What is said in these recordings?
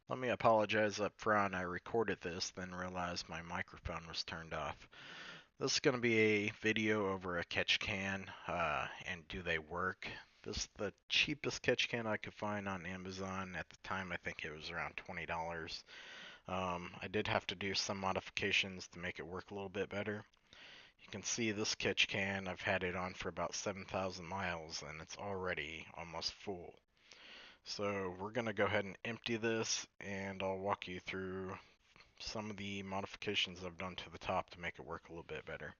Let me apologize up front. I recorded this, then realized my microphone was turned off. This is going to be a video over a catch can, and do they work? This is the cheapest catch can I could find on Amazon. At the time, I think it was around $20. I did have to do some modifications to make it work a little bit better. You can see this catch can, I've had it on for about 7,000 miles, and it's already almost full. So we're going to go ahead and empty this, and I'll walk you through some of the modifications I've done to the top to make it work a little bit better.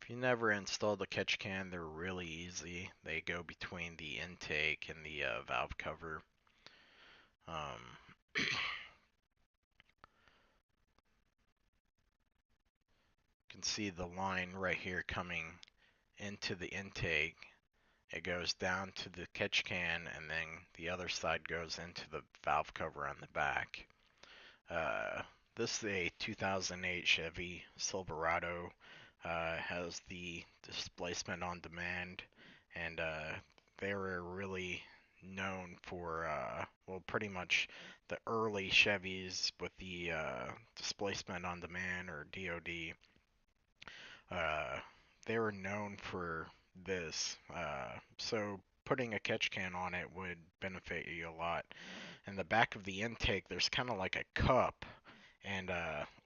If you never installed a catch can, they're really easy. They go between the intake and the valve cover. You can see the line right here coming into the intake. It goes down to the catch can, and then the other side goes into the valve cover on the back. Uh, this is a 2008 Chevy Silverado. Has the displacement on demand, and they were really known for, well, pretty much the early Chevys with the displacement on demand, or DOD. Uh, they were known for this. So putting a catch can on it would benefit you a lot. In the back of the intake, there's kind of like a cup, and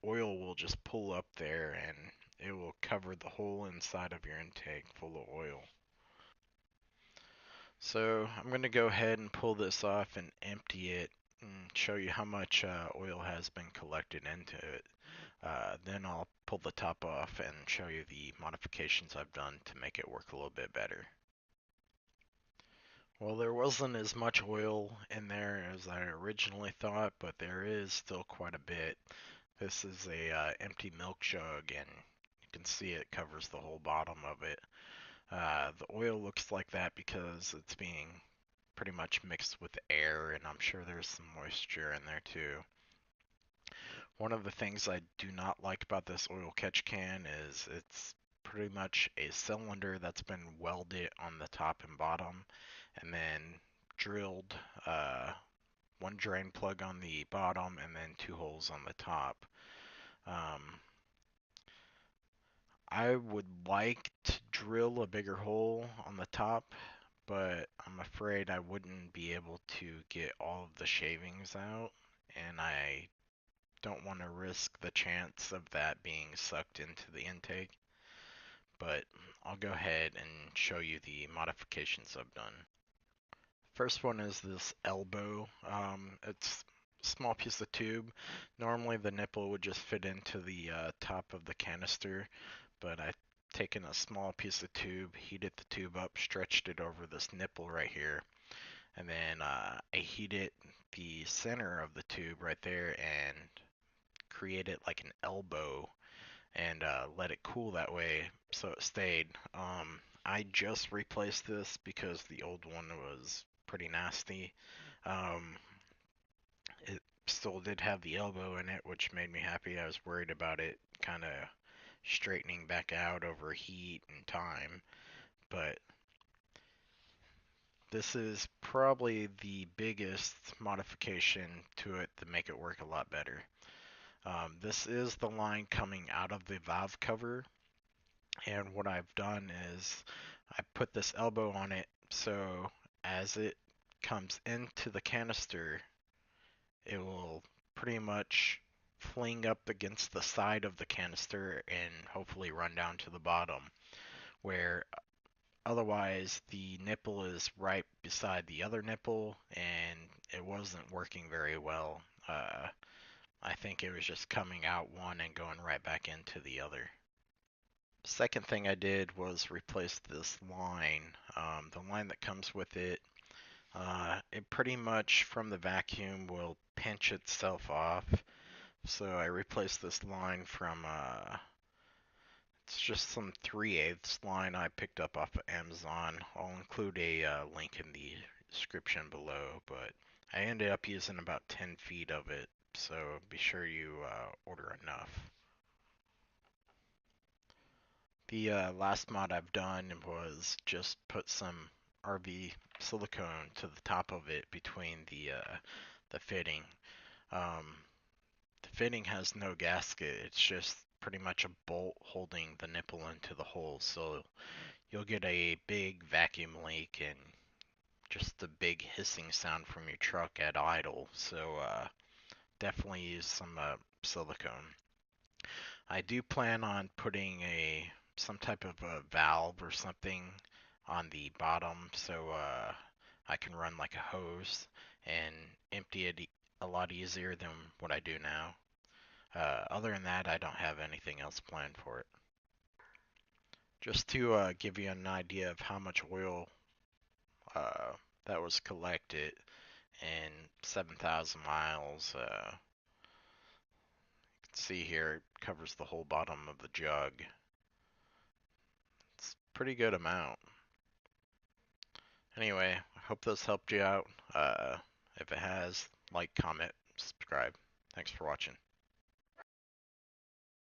oil will just pull up there, and it will cover the whole inside of your intake full of oil. So I'm going to go ahead and pull this off and empty it and show you how much oil has been collected into it. Then I'll pull the top off and show you the modifications I've done to make it work a little bit better. Well, there wasn't as much oil in there as I originally thought, but there is still quite a bit. This is a empty milk jug, and you can see it covers the whole bottom of it. The oil looks like that because it's being pretty much mixed with air, and I'm sure there's some moisture in there too. One of the things I do not like about this oil catch can is it's pretty much a cylinder that's been welded on the top and bottom, and then drilled, one drain plug on the bottom and then two holes on the top. Um, I would like to drill a bigger hole on the top, but I'm afraid I wouldn't be able to get all of the shavings out, and I don't want to risk the chance of that being sucked into the intake. But I'll go ahead and show you the modifications I've done. First one is this elbow. It's a small piece of tube. Normally the nipple would just fit into the top of the canister, but I've taken a small piece of tube, heated the tube up, stretched it over this nipple right here, and then I heated the center of the tube right there and created like an elbow, and let it cool that way so it stayed. I just replaced this because the old one was pretty nasty. Um, it still did have the elbow in it, which made me happy. I was worried about it kind of straightening back out over heat and time, but this is probably the biggest modification to it to make it work a lot better. This is the line coming out of the valve cover, and what I've done is I put this elbow on it, so as it comes into the canister, it will pretty much fling up against the side of the canister and hopefully run down to the bottom, where otherwise the nipple is right beside the other nipple, and it wasn't working very well. I think it was just coming out one and going right back into the other. Second thing I did was replace this line. The line that comes with it, it pretty much from the vacuum will pinch itself off. So I replaced this line from, it's just some 3/8 line I picked up off of Amazon. I'll include a link in the description below, but I ended up using about 10 feet of it, so be sure you order enough. The last mod I've done was just put some RV silicone to the top of it between the fitting. Um, the fitting has no gasket. It's just pretty much a bolt holding the nipple into the hole. So you'll get a big vacuum leak and just a big hissing sound from your truck at idle. So definitely use some silicone. I do plan on putting some type of a valve or something on the bottom so I can run like a hose and empty it a lot easier than what I do now. Other than that, I don't have anything else planned for it. Just to give you an idea of how much oil uh, that was collected in 7,000 miles. You can see here it covers the whole bottom of the jug. It's a pretty good amount. Anyway, I hope this helped you out. If it has, like, comment, subscribe. Thanks for watching.